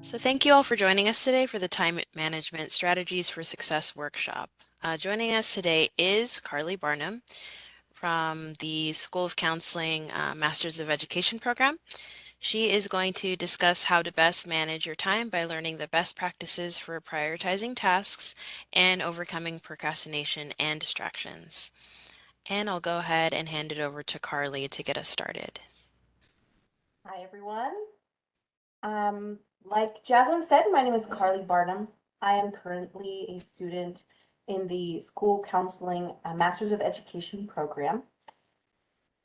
So thank you all for joining us today for the Time Management Strategies for Success workshop. Joining us today is Carli Barnum from the School of Counseling Masters of Education program. She is going to discuss how to best manage your time by learning the best practices for prioritizing tasks and overcoming procrastination and distractions. And I'll go ahead and hand it over to Carli to get us started. Hi, everyone. Like Jasmine said, my name is Carli Barnum. I am currently a student in the School Counseling Masters of Education program.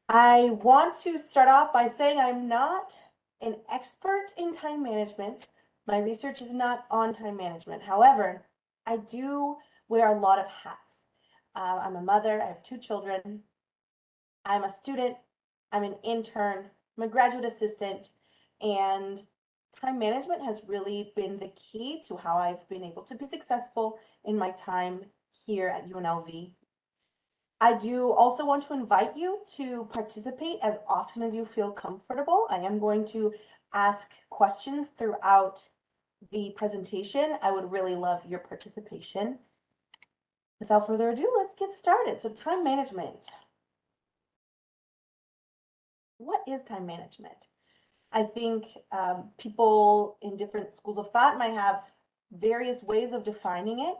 I want to start off by saying I'm not an expert in time management. My research is not on time management. However, I do wear a lot of hats. I'm a mother, I have two children, I'm a student, I'm an intern, I'm a graduate assistant, and time management has really been the key to how I've been able to be successful in my time here at UNLV. I do also want to invite you to participate as often as you feel comfortable. I am going to ask questions throughout the presentation. I would really love your participation. Without further ado, let's get started. So time management. What is time management? I think people in different schools of thought might have various ways of defining it.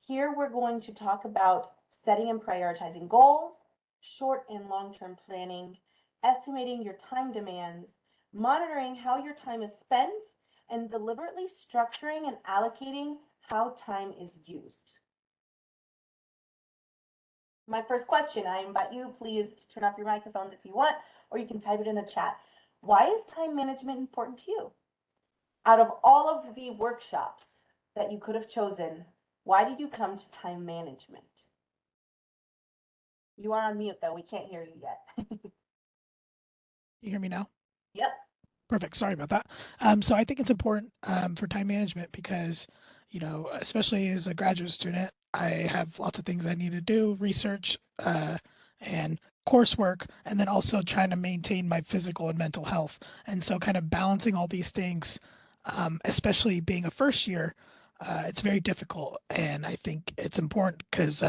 Here we're going to talk about setting and prioritizing goals, short and long-term planning, estimating your time demands, monitoring how your time is spent, and deliberately structuring and allocating how time is used. My first question, I invite you please to turn off your microphones if you want, or you can type it in the chat. Why is time management important to you? Out of all of the workshops that you could have chosen, why did you come to time management? You are on mute though, we can't hear you yet. You hear me now? Yep. Perfect. Sorry about that. So I think it's important for time management because, especially as a graduate student, I have lots of things I need to do, research and coursework, and then also trying to maintain my physical and mental health. And so, kind of balancing all these things, especially being a first year, it's very difficult. And I think it's important because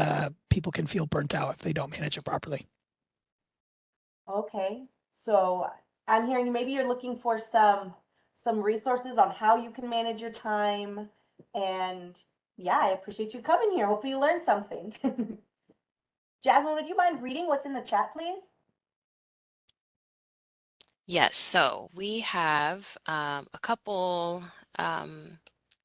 people can feel burnt out if they don't manage it properly. Okay. So I'm hearing maybe you're looking for some resources on how you can manage your time. And yeah, I appreciate you coming here. Hopefully you learned something. Jasmine, would you mind reading what's in the chat, please? Yes, so we have a couple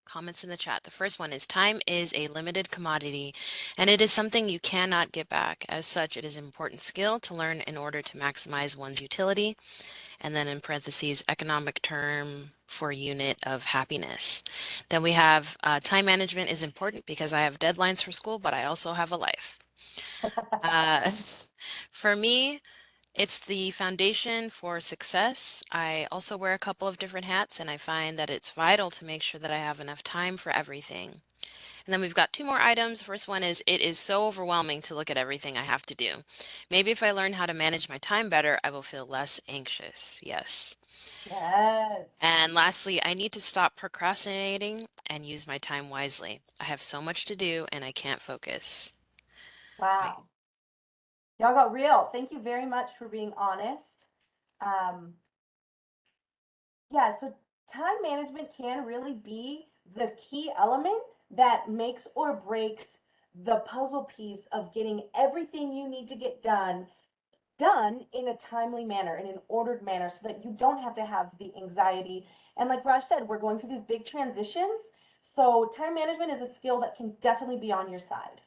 comments in the chat. The first one is time is a limited commodity and it is something you cannot get back. As such, it is an important skill to learn in order to maximize one's utility. And then in parentheses, economic term for unit of happiness. Then we have time management is important because I have deadlines for school, but I also have a life. Uh, for me, it's the foundation for success. I also wear a couple of different hats, and I find that it's vital to make sure that I have enough time for everything. And then we've got two more items. The first one is it is so overwhelming to look at everything I have to do. Maybe if I learn how to manage my time better, I will feel less anxious. Yes. Yes. And lastly, I need to stop procrastinating and use my time wisely. I have so much to do and I can't focus. Right. Wow. Y'all got real. Thank you very much for being honest. Um, yeah, so time management can really be the key element that makes or breaks the puzzle piece of getting everything you need to get done in a timely manner, in an ordered manner, so that you don't have to have the anxiety. And like Raj said, we're going through these big transitions. So time management is a skill that can definitely be on your side.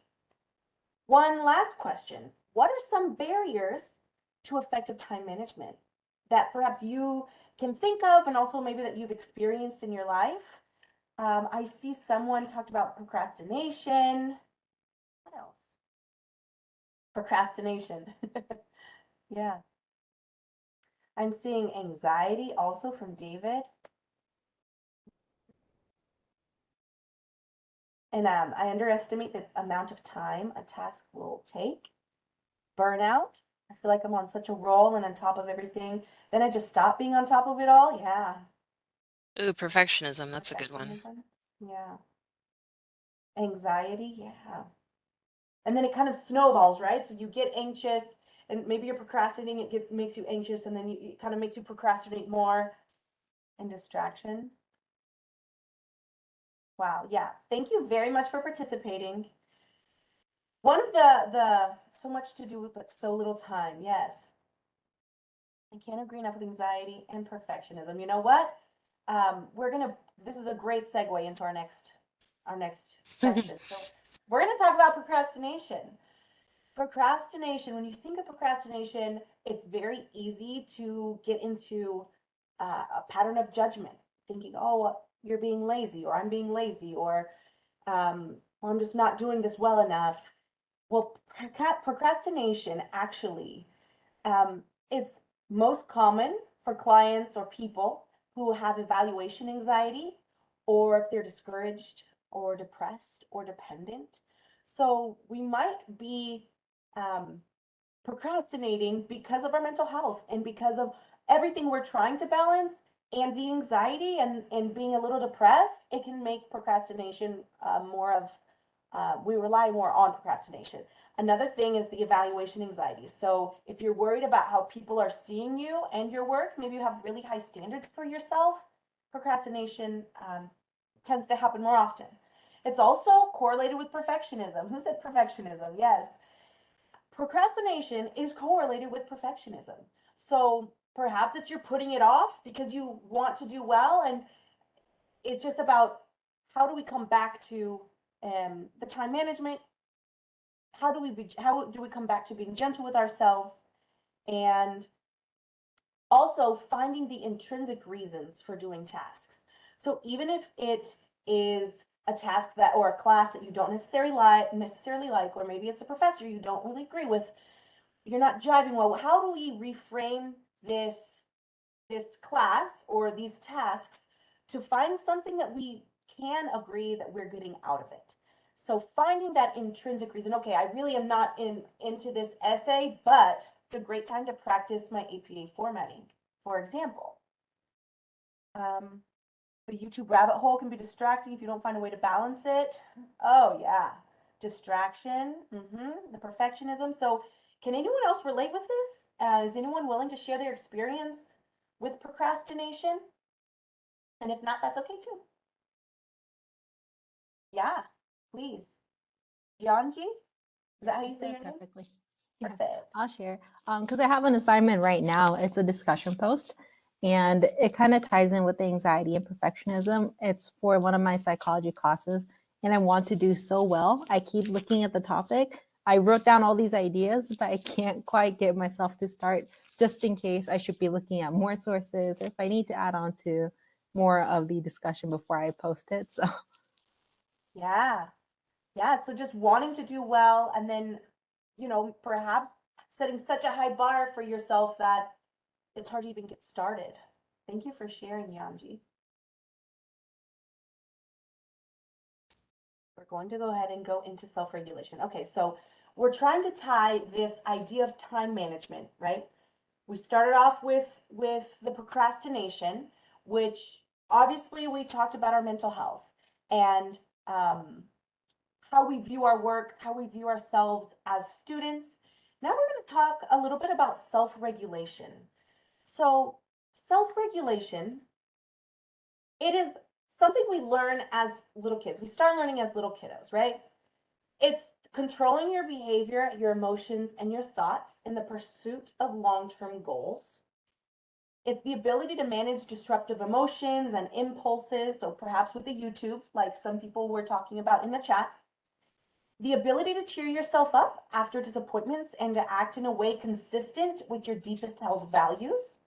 One last question. What are some barriers to effective time management that perhaps you can think of and also maybe that you've experienced in your life? I see someone talked about procrastination. What else? Procrastination. Yeah. I'm seeing anxiety also from David. And I underestimate the amount of time a task will take. Burnout. I feel like I'm on such a roll and on top of everything. Then I just stop being on top of it all. Yeah. Ooh, perfectionism. That's a good one. Perfectionism. Yeah. Anxiety. Yeah. And then it kind of snowballs, right? So you get anxious and maybe you're procrastinating, makes you anxious, and then it kind of makes you procrastinate more. And distraction. Wow, yeah. Thank you very much for participating. One of the so much to do with but so little time. Yes. I can't agree enough with anxiety and perfectionism. You know what? We're gonna. This is a great segue into our next section. So we're gonna talk about procrastination. Procrastination. When you think of procrastination, it's very easy to get into a pattern of judgment, thinking, "Oh, you're being lazy," or "I'm being lazy," or "I'm just not doing this well enough." Well, procrastination actually it's most common for clients or people who have evaluation anxiety, or if they're discouraged or depressed or dependent. So we might be um, procrastinating because of our mental health and because of everything we're trying to balance and the anxiety and being a little depressed. It can make procrastination more of, we rely more on procrastination. Another thing is the evaluation anxiety. So if you're worried about how people are seeing you and your work, maybe you have really high standards for yourself, procrastination tends to happen more often. It's also correlated with perfectionism. Who said perfectionism? Yes. Procrastination is correlated with perfectionism. So perhaps it's you're putting it off because you want to do well, and it's just about how do we come back to the time management. How do we come back to being gentle with ourselves, and also finding the intrinsic reasons for doing tasks. So even if it is a task that or a class that you don't necessarily like, or maybe it's a professor you don't really agree with, you're not jiving well. How do we reframe this class or these tasks to find something that we can agree that we're getting out of it? So finding that intrinsic reason. Okay, I really am not into this essay, but it's a great time to practice my APA formatting. For example, um, the YouTube rabbit hole can be distracting if you don't find a way to balance it. Oh yeah, distraction, the perfectionism. So, can anyone else relate with this? Is anyone willing to share their experience with procrastination? And if not, that's okay too. Yeah, please. Yanji, is that how You you say said it your name? perfectly. Yeah, Perfect. I'll share. Because I have an assignment right now. It's a discussion post, and it kind of ties in with the anxiety and perfectionism. It's for one of my psychology classes, and I want to do so well. I keep looking at the topic. I wrote down all these ideas, but I can't quite get myself to start just in case I should be looking at more sources or if I need to add on to more of the discussion before I post it. So Yeah. Yeah. So just wanting to do well, and then, perhaps setting such a high bar for yourself that it's hard to even get started. Thank you for sharing, Yanji. We're going to go ahead and go into self-regulation. Okay, so we're trying to tie this idea of time management, right? We started off with the procrastination, which obviously we talked about our mental health and how we view our work, how we view ourselves as students. Now we're going to talk a little bit about self-regulation. So, self-regulation, it is something we learn as little kids. We start learning as little kiddos, right? It's controlling your behavior, your emotions, and your thoughts in the pursuit of long term goals. It's the ability to manage disruptive emotions and impulses. So, perhaps with the YouTube, like some people were talking about in the chat, the ability to cheer yourself up after disappointments and to act in a way consistent with your deepest held values.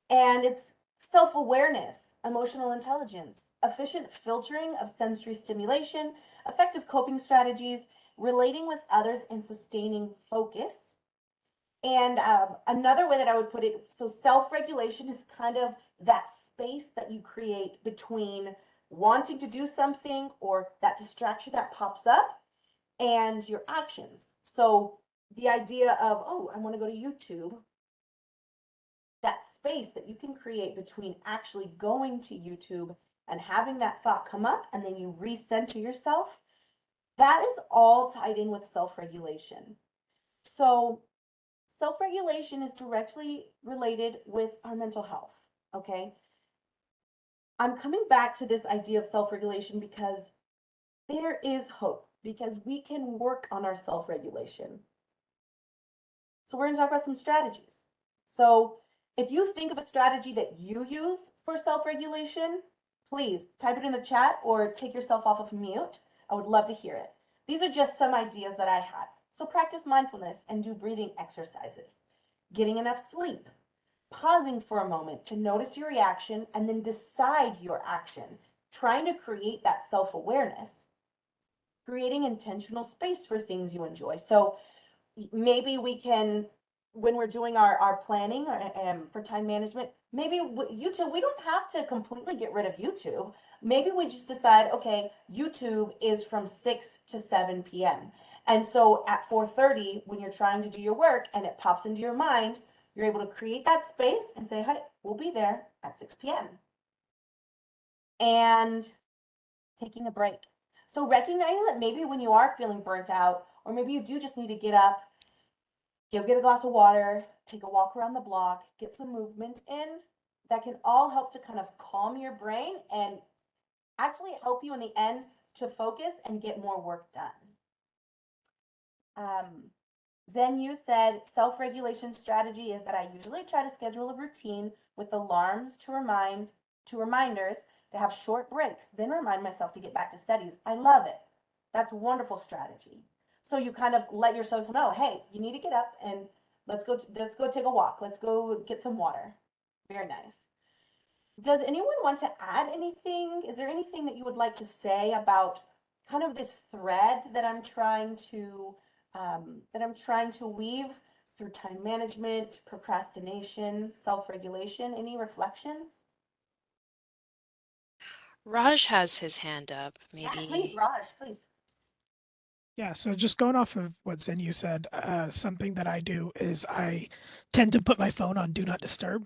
And it's self awareness, emotional intelligence, efficient filtering of sensory stimulation, effective coping strategies, relating with others, and sustaining focus. And another way that I would put it, so self regulation is kind of that space that you create between wanting to do something or that distraction that pops up and your actions. So the idea of, oh, I want to go to YouTube, that space that you can create between actually going to YouTube and having that thought come up and then you recenter yourself, that is all tied in with self-regulation. So self-regulation is directly related with our mental health, okay? I'm coming back to this idea of self-regulation because there is hope, because we can work on our self-regulation. So we're going to talk about some strategies. So if you think of a strategy that you use for self-regulation, please type it in the chat or take yourself off of mute. I would love to hear it. These are just some ideas that I had. So practice mindfulness and do breathing exercises. Getting enough sleep. Pausing for a moment to notice your reaction and then decide your action. Trying to create that self-awareness. Creating intentional space for things you enjoy. So maybe we can, when we're doing our planning for time management, maybe YouTube, we don't have to completely get rid of YouTube. Maybe we just decide, okay, YouTube is from 6 to 7 p.m. And so at 4:30, when you're trying to do your work and it pops into your mind, you're able to create that space and say, hey, we'll be there at 6 p.m. And taking a break. So recognizing that maybe when you are feeling burnt out, or maybe you do just need to get up, you'll get a glass of water, take a walk around the block, get some movement in. That can all help to kind of calm your brain and actually help you in the end to focus and get more work done. Zen Yu said, self-regulation strategy is that I usually try to schedule a routine with alarms to reminders to have short breaks, then remind myself to get back to studies. I love it. That's a wonderful strategy. So you kind of let yourself know, hey, you need to get up and let's go take a walk. Let's go get some water. Very nice. Does anyone want to add anything? Is there anything that you would like to say about kind of this thread that I'm trying to weave through time management, procrastination, self-regulation? Any reflections? Raj has his hand up. Yeah, please, Maybe. Raj, please. Yeah, so just going off of what Zenyu said, something that I do is I tend to put my phone on do not disturb,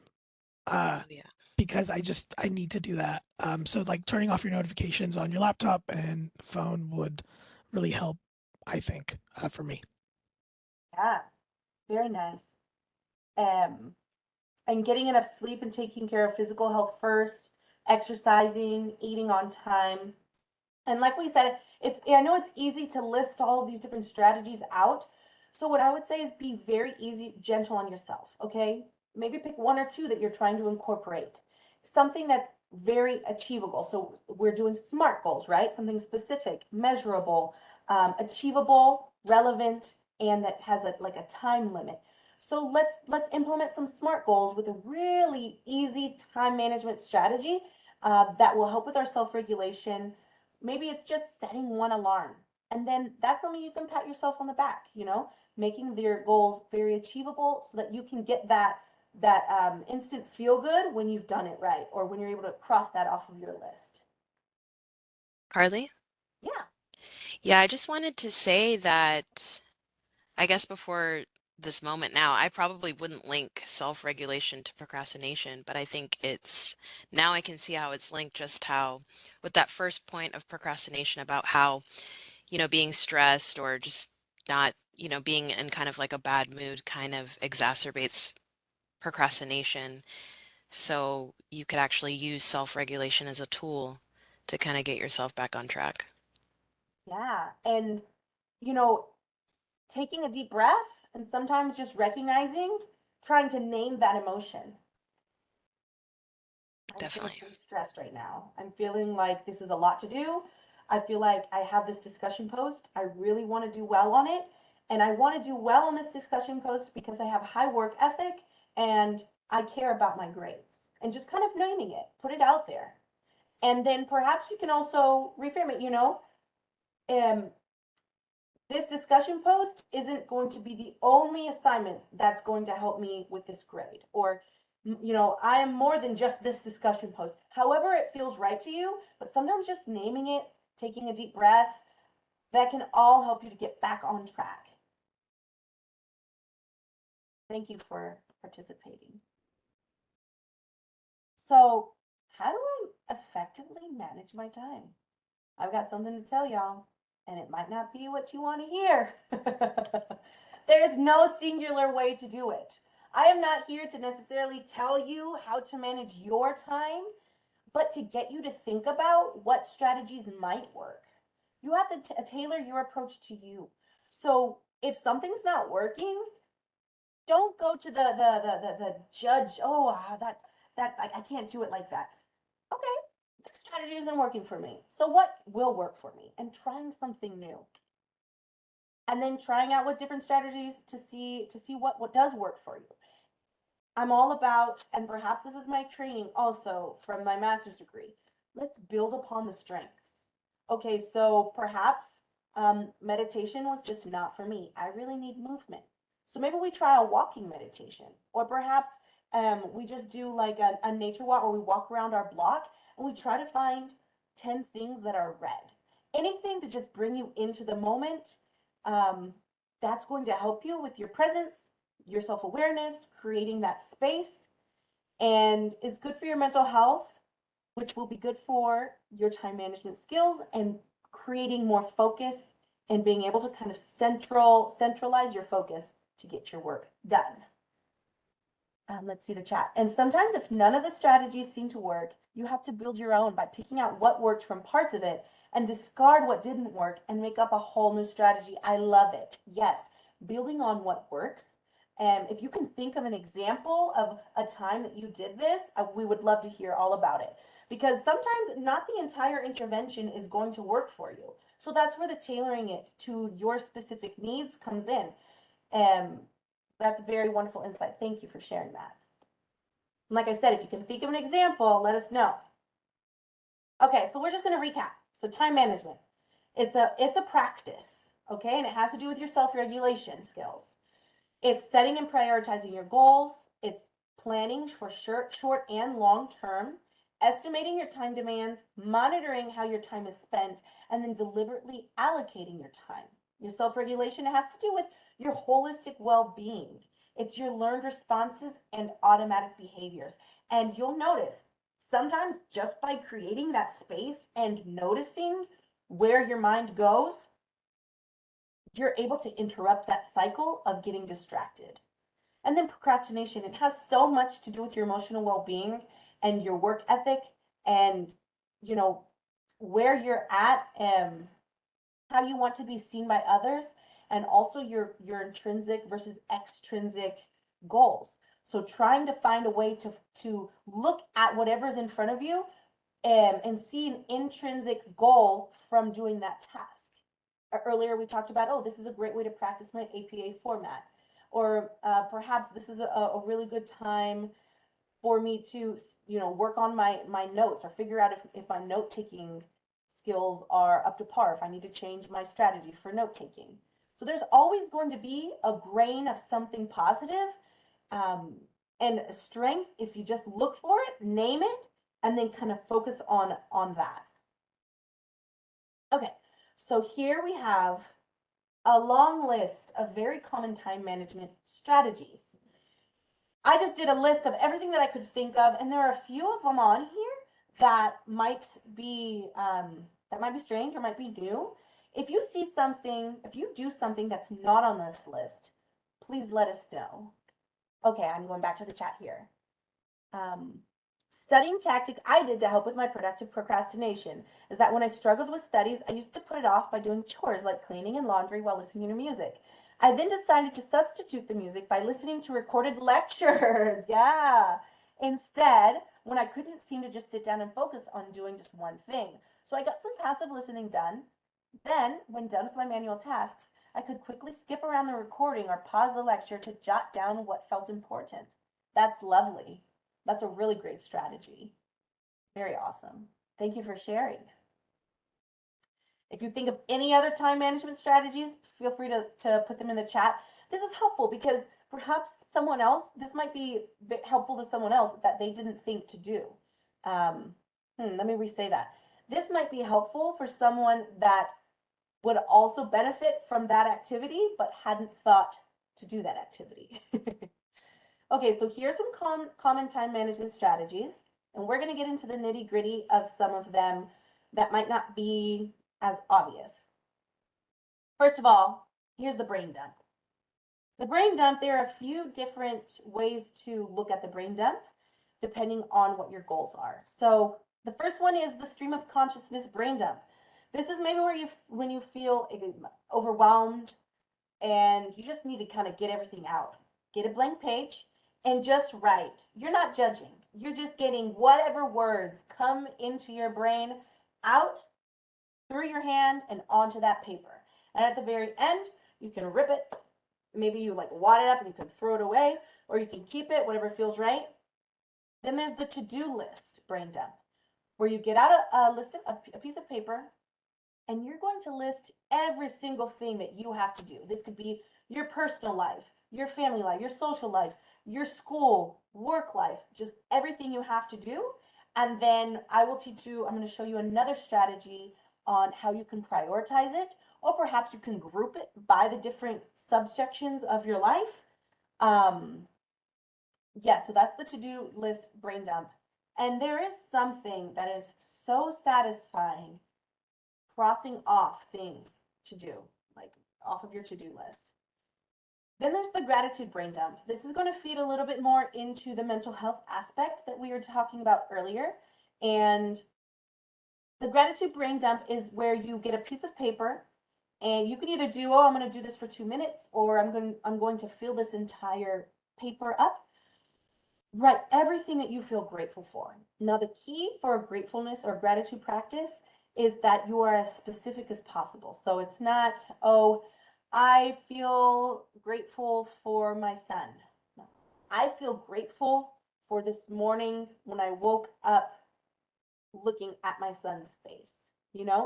uh, Oh, yeah. because I need to do that. So like turning off your notifications on your laptop and phone would really help, I think, for me. Yeah, very nice. Um, and getting enough sleep and taking care of physical health first, exercising, eating on time. And like we said, I know it's easy to list all of these different strategies out. So what I would say is be very easy, gentle on yourself, okay? Maybe pick one or two that you're trying to incorporate. Something that's very achievable. So we're doing SMART goals, right? Something specific, measurable, achievable, relevant, and that has a time limit. So let's implement some SMART goals with a really easy time management strategy that will help with our self-regulation. Maybe it's just setting one alarm. And then that's something you can pat yourself on the back, making your goals very achievable so that you can get that instant feel good when you've done it right or when you're able to cross that off of your list. Carly? Yeah. Yeah, I just wanted to say that I guess before this moment now, I probably wouldn't link self-regulation to procrastination, but I think now I can see how it's linked, just how, with that first point of procrastination about how, being stressed or just not, being in kind of like a bad mood kind of exacerbates procrastination. So you could actually use self-regulation as a tool to kind of get yourself back on track. Yeah. And, you know, taking a deep breath and sometimes just recognizing, trying to name that emotion. I'm feeling Definitely. pretty stressed right now. I'm feeling like this is a lot to do. I feel like I have this discussion post. I really want to do well on it. And I want to do well on this discussion post because I have high work ethic and I care about my grades. And just kind of naming it, put it out there. And then perhaps you can also reframe it, um, this discussion post isn't going to be the only assignment that's going to help me with this grade. Or, I am more than just this discussion post. However, it feels right to you, but sometimes just naming it, taking a deep breath, that can all help you to get back on track. Thank you for participating. So, how do I effectively manage my time? I've got something to tell y'all, and it might not be what you want to hear. There's no singular way to do it. I am not here to necessarily tell you how to manage your time, but to get you to think about what strategies might work. You have to tailor your approach to you. So if something's not working, don't go to the judge. Oh, that I can't do it like that. Okay, this strategy isn't working for me. So what will work for me? And trying something new. And then trying out with different strategies to see what does work for you. I'm all about, and perhaps this is my training also from my master's degree. Let's build upon the strengths. Okay, so perhaps meditation was just not for me. I really need movement. So maybe we try a walking meditation, or perhaps we just do like a nature walk where we walk around our block and we try to find 10 things that are red. Anything to just bring you into the moment. That's going to help you with your presence, your self awareness, creating that space, and it's good for your mental health, which will be good for your time management skills and creating more focus and being able to kind of centralize your focus to get your work done. Let's see the chat. And sometimes if none of the strategies seem to work, you have to build your own by picking out what worked from parts of it and discard what didn't work and make up a whole new strategy. I love it. Yes, building on what works. And if you can think of an example of a time that you did this, we would love to hear all about it. Because sometimes not the entire intervention is going to work for you. So that's where the tailoring it to your specific needs comes in. And that's a very wonderful insight. Thank you for sharing that. And like I said, if you can think of an example, let us know. Okay, so we're just going to recap. So time management, it's a practice, okay, and it has to do with your self-regulation skills. It's setting and prioritizing your goals. It's planning for short and long term, estimating your time demands, monitoring how your time is spent, and then deliberately allocating your time. Your self-regulation has to do with your holistic well-being. It's your learned responses and automatic behaviors. And you'll notice sometimes just by creating that space and noticing where your mind goes, you're able to interrupt that cycle of getting distracted. And then procrastination, it has so much to do with your emotional well-being and your work ethic and, you know, where you're at and how you want to be seen by others, and also your intrinsic versus extrinsic goals. So trying to find a way to look at whatever's in front of you and see an intrinsic goal from doing that task. Earlier we talked about, oh, this is a great way to practice my APA format. Or perhaps this is a really good time for me to, you know, work on my notes or figure out if my note taking skills are up to par, if I need to change my strategy for note taking. So there's always going to be a grain of something positive, and strength if you just look for it, name it, and then kind of focus on that. Okay, so here we have a long list of very common time management strategies. I just did a list of everything that I could think of, and there are a few of them on here that might be strange or might be new. If you see something, if you do something that's not on this list, please let us know. Okay, I'm going back to the chat here. Studying tactic I did to help with my productive procrastination is that when I struggled with studies, I used to put it off by doing chores like cleaning and laundry while listening to music. I then decided to substitute the music by listening to recorded lectures. Yeah. Instead, when I couldn't seem to just sit down and focus on doing just one thing. So I got some passive listening done. Then, when done with my manual tasks, I could quickly skip around the recording or pause the lecture to jot down what felt important. That's lovely. That's a really great strategy. Very awesome. Thank you for sharing. If you think of any other time management strategies, feel free to put them in the chat. This is helpful because perhaps someone else, this might be helpful to someone else that they didn't think to do. Let me re-say that. This might be helpful for someone that would also benefit from that activity, but hadn't thought to do that activity. Okay, so here's some common time management strategies. And we're going to get into the nitty gritty of some of them that might not be as obvious. First of all, here's the brain dump. The brain dump, there are a few different ways to look at the brain dump depending on what your goals are. So the first one is the stream of consciousness brain dump. This is maybe when you feel overwhelmed and you just need to kind of get everything out. Get a blank page and just write. You're not judging. You're just getting whatever words come into your brain out through your hand and onto that paper. And at the very end, you can rip it. Maybe you like wad it up and you can throw it away, or you can keep it, whatever feels right. Then there's the to-do list brain dump, where you get out a piece of paper and you're going to list every single thing that you have to do. This could be your personal life, your family life, your social life, your school, work life, just everything you have to do. And then I'm going to show you another strategy on how you can prioritize it, or perhaps you can group it by the different subsections of your life. So that's the to-do list brain dump. And there is something that is so satisfying crossing off things to do, like off of your to-do list. Then there's the gratitude brain dump. This is going to feed a little bit more into the mental health aspect that we were talking about earlier. And the gratitude brain dump is where you get a piece of paper and you can either do, I'm going to do this for 2 minutes, or I'm going to fill this entire paper up. Write everything that you feel grateful for. Now, the key for gratefulness or gratitude practice is that you are as specific as possible. So it's not, I feel grateful for my son. No. I feel grateful for this morning when I woke up looking at my son's face.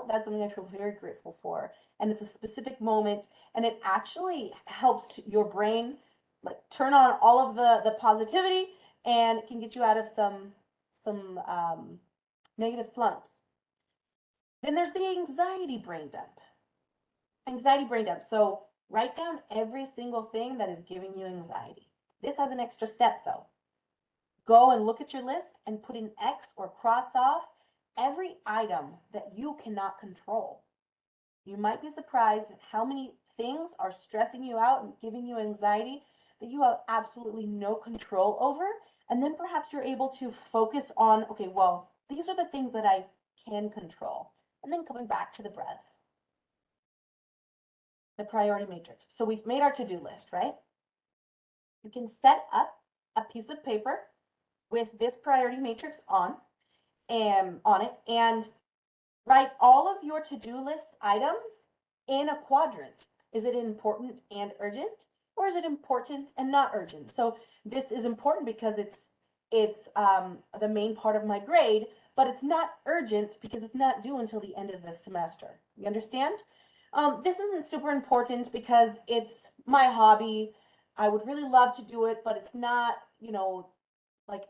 That's something I feel very grateful for. And it's a specific moment, and it actually helps your brain like turn on all of the positivity, and it can get you out of some negative slumps. Then there's the anxiety brain dump. Anxiety brain dump. So write down every single thing that is giving you anxiety. This has an extra step though. Go and look at your list and put an X or cross off every item that you cannot control. You might be surprised at how many things are stressing you out and giving you anxiety that you have absolutely no control over. And then perhaps you're able to focus on, okay, well, these are the things that I can control. And then coming back to the breath. The priority matrix. So we've made our to-do list, right? You can set up a piece of paper with this priority matrix on it and write all of your to-do list items in a quadrant. Is it important and urgent, or is it important and not urgent? So this is important because it's the main part of my grade, but it's not urgent because it's not due until the end of the semester. You understand? This isn't super important because it's my hobby. I would really love to do it, but it's not, like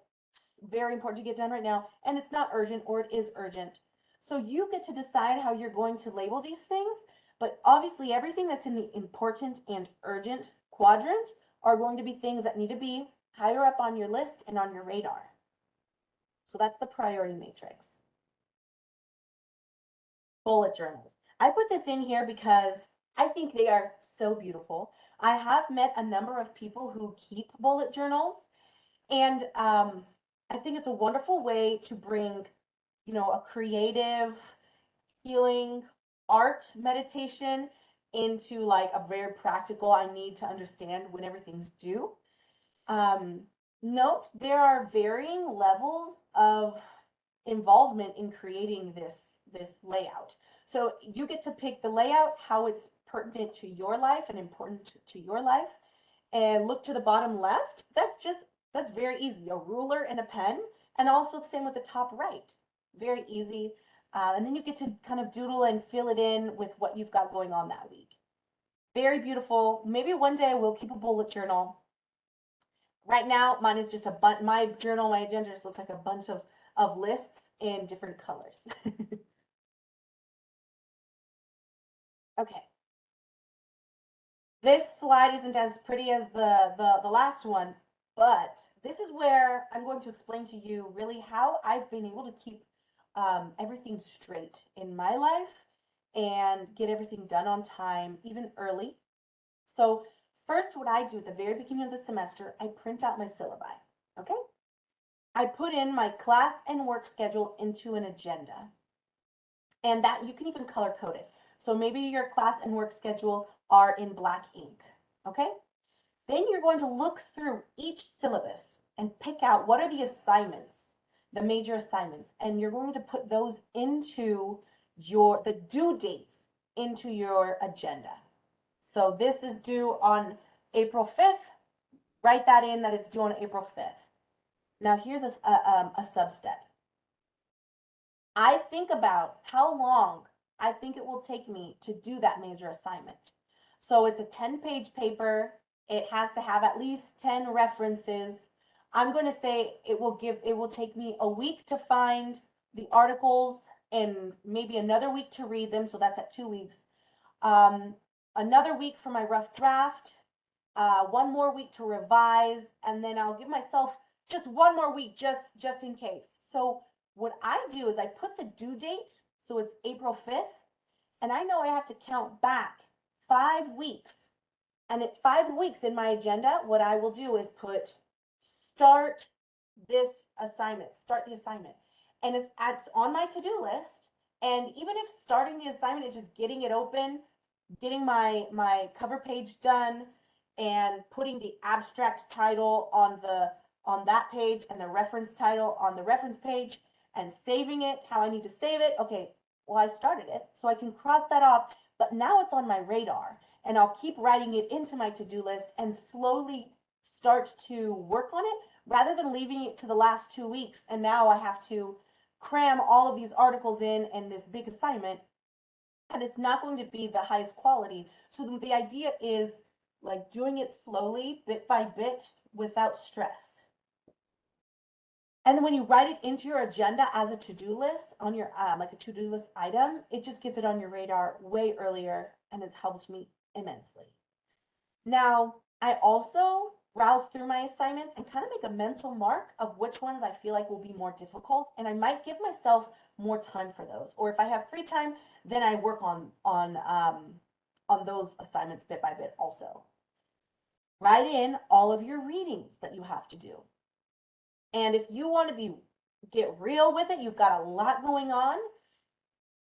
very important to get done right now, and it's not urgent, or it is urgent. So you get to decide how you're going to label these things, but obviously everything that's in the important and urgent quadrant are going to be things that need to be higher up on your list and on your radar. So that's the priority matrix. Bullet journals. I put this in here because I think they are so beautiful. I have met a number of people who keep bullet journals, and I think it's a wonderful way to bring, a creative, healing, art meditation into like a very practical, I need to understand when everything's due. Note there are varying levels of involvement in creating this layout. So you get to pick the layout, how it's pertinent to your life and important to your life. And look to the bottom left. That's very easy. A ruler and a pen, and also the same with the top right. Very easy. And then you get to kind of doodle and fill it in with what you've got going on that week. Very beautiful. Maybe one day I will keep a bullet journal. Right now, mine is just my journal, my agenda just looks like a bunch of lists in different colors. Okay. This slide isn't as pretty as the last one, But this is where I'm going to explain to you really how I've been able to keep everything straight in my life and get everything done on time, even early. So, first, what I do at the very beginning of the semester, I print out my syllabi. Okay? I put in my class and work schedule into an agenda. And that you can even color code it. So maybe your class and work schedule are in black ink. Okay? Then you're going to look through each syllabus and pick out what are the assignments, the major assignments, and you're going to put those into the due dates into your agenda. So this is due on April 5th. Write that in that it's due on April 5th. Now here's a sub-step. I think about how long I think it will take me to do that major assignment. So it's a 10-page paper. It has to have at least 10 references. I'm going to say it will take me a week to find the articles and maybe another week to read them. So that's at 2 weeks. Another week for my rough draft. One more week to revise, and then I'll give myself just one more week just in case. So what I do is I put the due date, so it's April 5th, and I know I have to count back 5 weeks. And at 5 weeks in my agenda, what I will do is put start this assignment, start the assignment. And it's on my to-do list. And even if starting the assignment is just getting it open, getting my cover page done, and putting the abstract title on that page and the reference title on the reference page and saving it how I need to save it. Okay, well, I started it, so I can cross that off, but now it's on my radar, and I'll keep writing it into my to-do list and slowly start to work on it rather than leaving it to the last 2 weeks. And now I have to cram all of these articles in and this big assignment, and it's not going to be the highest quality. So the idea is like doing it slowly, bit by bit, without stress. And then when you write it into your agenda as a to-do list on your like a to-do list item, it just gets it on your radar way earlier and has helped me immensely. Now, I also browse through my assignments and kind of make a mental mark of which ones I feel like will be more difficult, and I might give myself more time for those. Or if I have free time, then I work on those assignments bit by bit also. Write in all of your readings that you have to do. And if you want to get real with it, you've got a lot going on,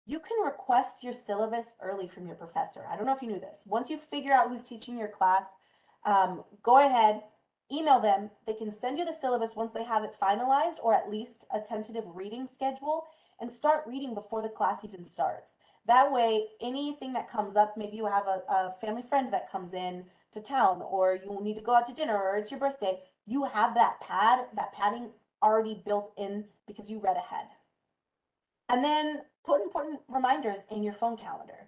you can request your syllabus early from your professor. I don't know if you knew this. Once you figure out who's teaching your class, go ahead, email them. They can send you the syllabus once they have it finalized, or at least a tentative reading schedule, and start reading before the class even starts. That way, anything that comes up, maybe you have a family friend that comes in to town, or you need to go out to dinner, or it's your birthday, you have that padding already built in because you read ahead. And then put important reminders in your phone calendar.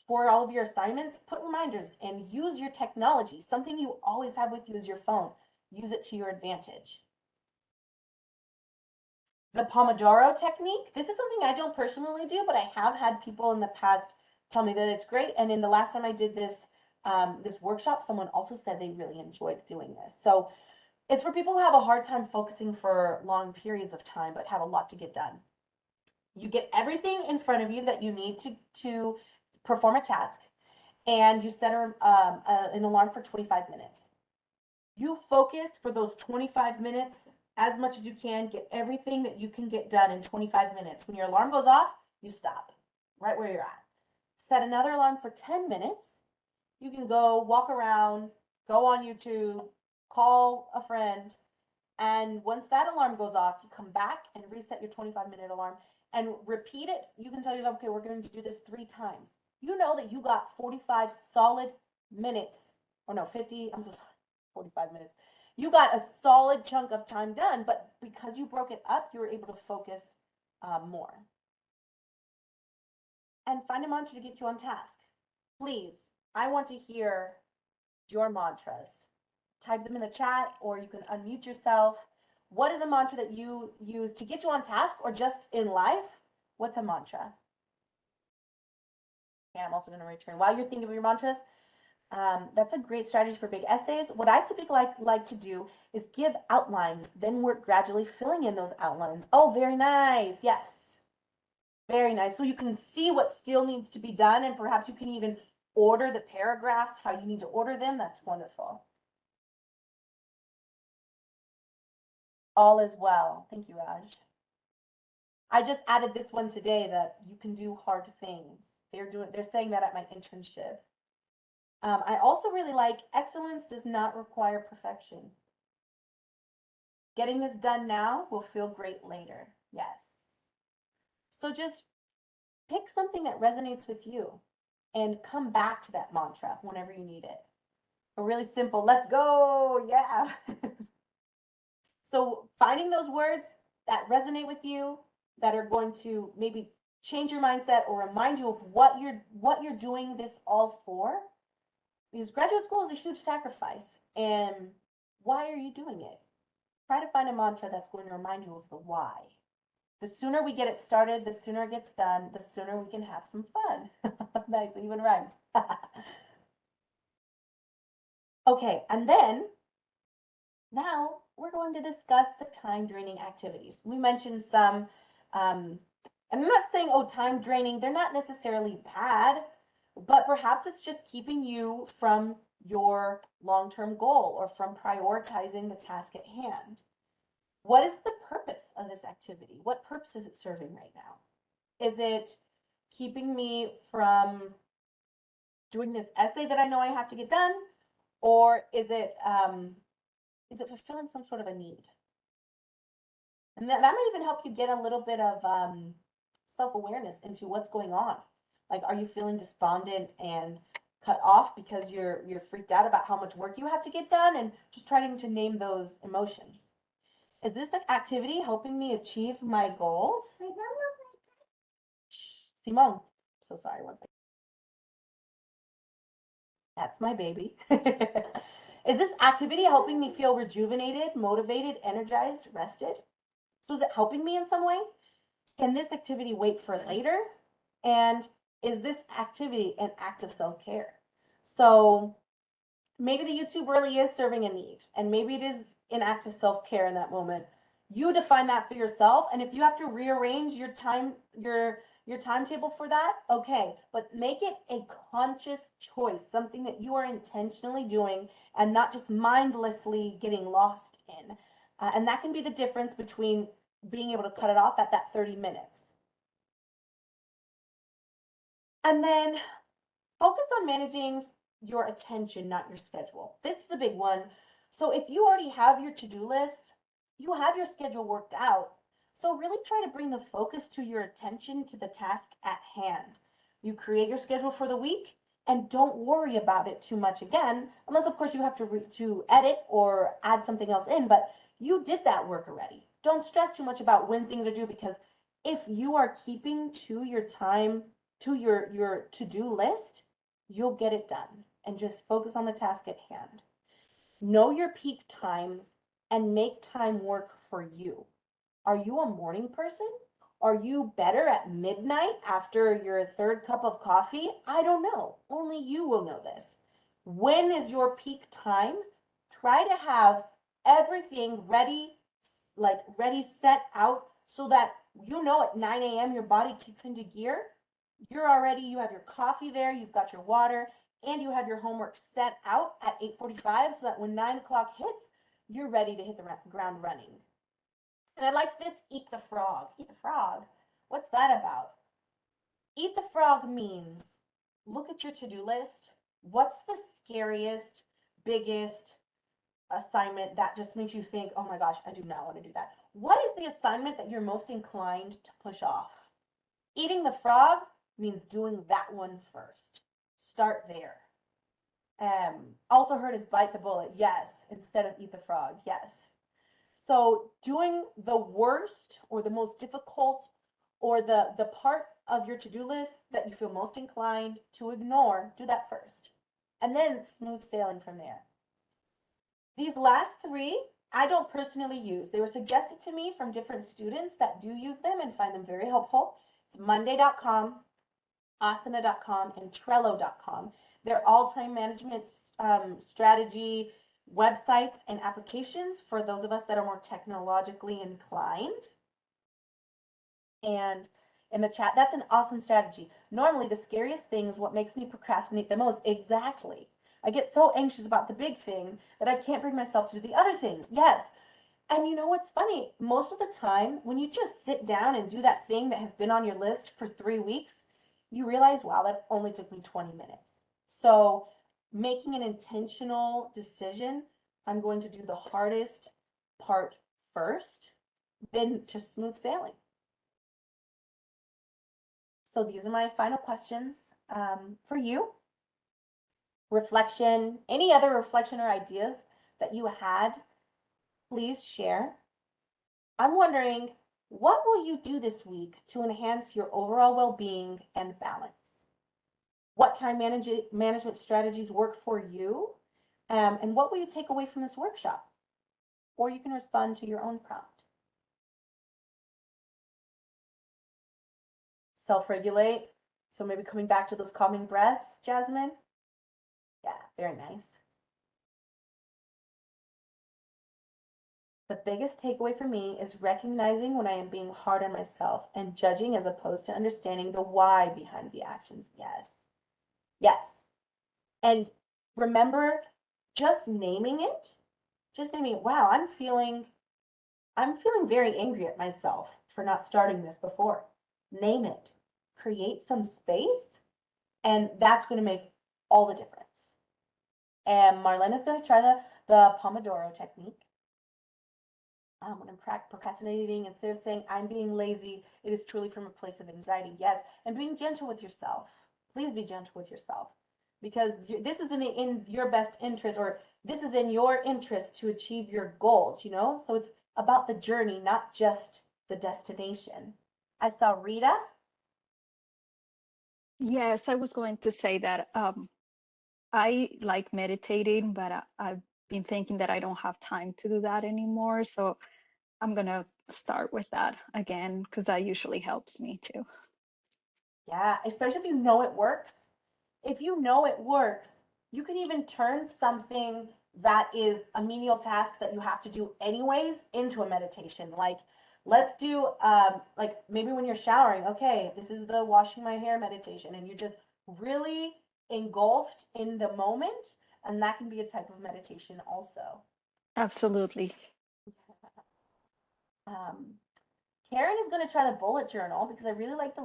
For all of your assignments, put reminders and use your technology. Something you always have with you is your phone. Use it to your advantage. The Pomodoro technique, this is something I don't personally do, but I have had people in the past tell me that it's great. And in the last time I did this workshop, someone also said they really enjoyed doing this. So it's for people who have a hard time focusing for long periods of time, but have a lot to get done. You get everything in front of you that you need to perform a task, and you set an alarm for 25 minutes. You focus for those 25 minutes as much as you can, get everything that you can get done in 25 minutes. When your alarm goes off, you stop right where you're at. Set another alarm for 10 minutes. You can go walk around, go on YouTube, call a friend, and once that alarm goes off, you come back and reset your 25-minute alarm and repeat it. You can tell yourself, okay, we're going to do this 3 times. You know that you got 45 solid minutes, or no, 50, I'm so sorry, 45 minutes. You got a solid chunk of time done, but because you broke it up, you were able to focus more. And find a mantra to get you on task. Please, I want to hear your mantras. Type them in the chat, or you can unmute yourself. What is a mantra that you use to get you on task or just in life? What's a mantra? And I'm also going to return. While you're thinking of your mantras, That's a great strategy for big essays. What I typically like to do is give outlines, then work gradually filling in those outlines. Oh, very nice. Yes. Very nice. So you can see what still needs to be done, and perhaps you can even order the paragraphs, how you need to order them. That's wonderful. All is well. Thank you, Raj. I just added this one today that you can do hard things. They're saying that at my internship. I also really like excellence does not require perfection. Getting this done now will feel great later. Yes. So just pick something that resonates with you and come back to that mantra whenever you need it. A really simple, let's go. Yeah. So finding those words that resonate with you, that are going to maybe change your mindset or remind you of what you're doing this all for. Because graduate school is a huge sacrifice. And why are you doing it? Try to find a mantra that's going to remind you of the why. The sooner we get it started, the sooner it gets done, the sooner we can have some fun. Nice, it even rhymes. Okay, and then now we're going to discuss the time draining activities. We mentioned some, and I'm not saying, oh, time draining, they're not necessarily bad, but perhaps it's just keeping you from your long-term goal or from prioritizing the task at hand. What is the purpose of this activity? What purpose is it serving right now? Is it keeping me from doing this essay that I know I have to get done? Or is it fulfilling some sort of a need? And that might even help you get a little bit of self-awareness into what's going on. Like, are you feeling despondent and cut off because you're freaked out about how much work you have to get done, and just trying to name those emotions? Is this activity helping me achieve my goals? Simone, so sorry, one second. That's my baby. Is this activity helping me feel rejuvenated, motivated, energized, rested? So is it helping me in some way? Can this activity wait for later? And is this activity an act of self-care? So maybe the YouTube really is serving a need, and maybe it is an act of self-care in that moment. You define that for yourself, and if you have to rearrange your timetable for that, okay, but make it a conscious choice, something that you are intentionally doing and not just mindlessly getting lost in. And that can be the difference between being able to cut it off at that 30 minutes. And then focus on managing your attention, not your schedule. This is a big one. So if you already have your to-do list, you have your schedule worked out. So really try to bring the focus to your attention to the task at hand. You create your schedule for the week and don't worry about it too much again, unless of course you have to edit or add something else in, but you did that work already. Don't stress too much about when things are due, because if you are keeping to your time, to your to-do list, you'll get it done, and just focus on the task at hand. Know your peak times and make time work for you. Are you a morning person? Are you better at midnight after your third cup of coffee? I don't know. Only you will know this. When is your peak time? Try to have everything ready, set out, so that you know at 9 a.m. your body kicks into gear. You have your coffee there, you've got your water, and you have your homework set out at 8:45, so that when 9 o'clock hits, you're ready to hit the ground running. And I liked this, eat the frog. Eat the frog? What's that about? Eat the frog means look at your to-do list. What's the scariest, biggest assignment that just makes you think, oh my gosh, I do not want to do that? What is the assignment that you're most inclined to push off? Eating the frog means doing that one first. Start there. Also heard as bite the bullet, yes, instead of eat the frog, yes. So doing the worst or the most difficult or the part of your to-do list that you feel most inclined to ignore, do that first. And then smooth sailing from there. These last three, I don't personally use. They were suggested to me from different students that do use them and find them very helpful. It's monday.com, asana.com, and trello.com. They're all time management strategy websites and applications for those of us that are more technologically inclined. And in the chat, that's an awesome strategy. Normally, the scariest thing is what makes me procrastinate the most. Exactly. I get so anxious about the big thing that I can't bring myself to do the other things. Yes. And you know what's funny? Most of the time, when you just sit down and do that thing that has been on your list for 3 weeks, you realize, wow, that only took me 20 minutes. So, making an intentional decision, I'm going to do the hardest part first, then just smooth sailing. So these are my final questions for you. Reflection, any other reflection or ideas that you had, please share. I'm wondering, what will you do this week to enhance your overall well-being and balance? What time management strategies work for you? And what will you take away from this workshop? Or you can respond to your own prompt. Self-regulate. So maybe coming back to those calming breaths, Jasmine. Yeah, very nice. The biggest takeaway for me is recognizing when I am being hard on myself and judging as opposed to understanding the why behind the actions. Yes. Yes. And remember, just naming it, wow, I'm feeling very angry at myself for not starting this before. Name it. Create some space, and that's going to make all the difference. And Marlena's going to try the Pomodoro technique. When I'm procrastinating, instead of saying I'm being lazy, it is truly from a place of anxiety. Yes, and being gentle with yourself. Please be gentle with yourself, because this is in your best interest, or this is in your interest to achieve your goals. So it's about the journey, not just the destination. I saw Rita. Yes, I was going to say that I like meditating, but I've been thinking that I don't have time to do that anymore. So I'm going to start with that again because that usually helps me too. Yeah, especially if you know it works. If you know it works, you can even turn something that is a menial task that you have to do anyways into a meditation. Like, let's do, like maybe when you're showering, okay, this is the washing my hair meditation, and you're just really engulfed in the moment, and that can be a type of meditation also. Absolutely. Um, Karen is going to try the bullet journal because I really like the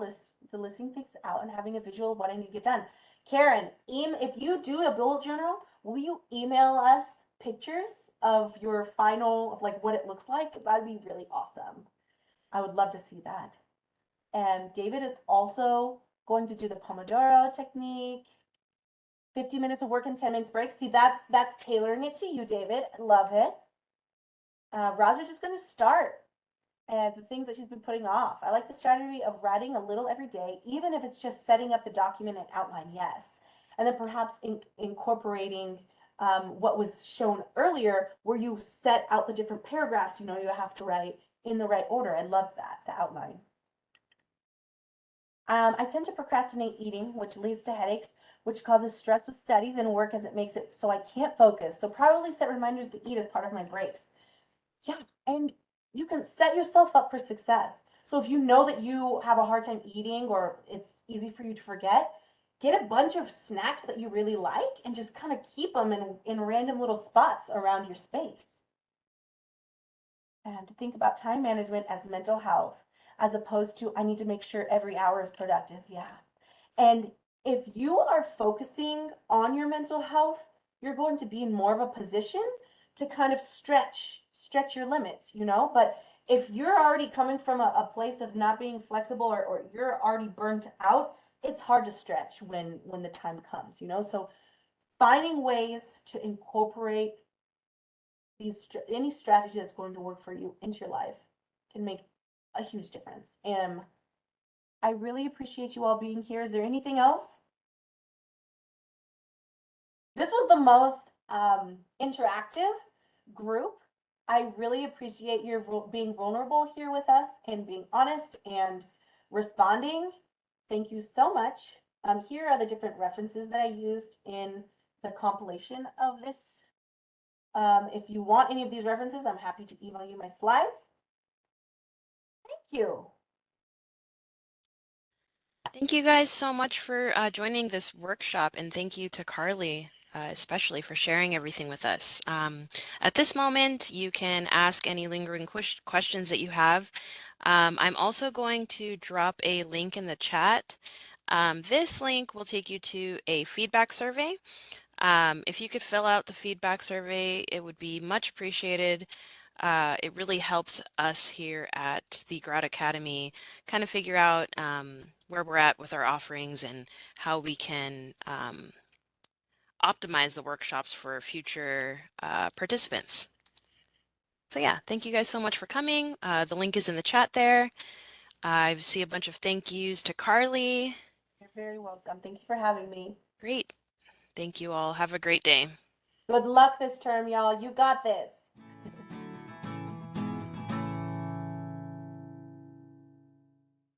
listing things out and having a visual of what I need to get done. Karen, if you do a bullet journal, will you email us pictures of your final, of like what it looks like? That'd be really awesome. I would love to see that. And David is also going to do the Pomodoro technique. 50 minutes of work and 10 minutes break. See, that's tailoring it to you, David. I love it. Roger's just going to start and the things that she's been putting off. I like the strategy of writing a little every day, even if it's just setting up the document and outline, yes. And then perhaps incorporating what was shown earlier, where you set out the different paragraphs you have to write in the right order. I love that, the outline. I tend to procrastinate eating, which leads to headaches, which causes stress with studies and work as it makes it so I can't focus. So probably set reminders to eat as part of my breaks. Yeah, and you can set yourself up for success. So if you know that you have a hard time eating or it's easy for you to forget, get a bunch of snacks that you really like and just kind of keep them in random little spots around your space. And to think about time management as mental health, as opposed to I need to make sure every hour is productive. Yeah. And if you are focusing on your mental health, you're going to be in more of a position to kind of stretch your limits, But if you're already coming from a place of not being flexible, or you're already burnt out, it's hard to stretch when the time comes, So finding ways to incorporate any strategy that's going to work for you into your life can make a huge difference. And I really appreciate you all being here. Is there anything else? This was the most interactive group. I really appreciate your being vulnerable here with us and being honest and responding. Thank you so much. Here are the different references that I used in the compilation of this. If you want any of these references, I'm happy to email you my slides. Thank you. Thank you guys so much for joining this workshop, and thank you to Carli, especially for sharing everything with us. At this moment, you can ask any lingering questions that you have. I'm also going to drop a link in the chat. This link will take you to a feedback survey. If you could fill out the feedback survey, it would be much appreciated. It really helps us here at the Grad Academy kind of figure out where we're at with our offerings and how we can optimize the workshops for future participants. So yeah, thank you guys so much for coming. The link is in the chat there. I see a bunch of thank yous to Carli. You're very welcome. Thank you for having me. Great. Thank you all. Have a great day. Good luck this term, y'all. You got this.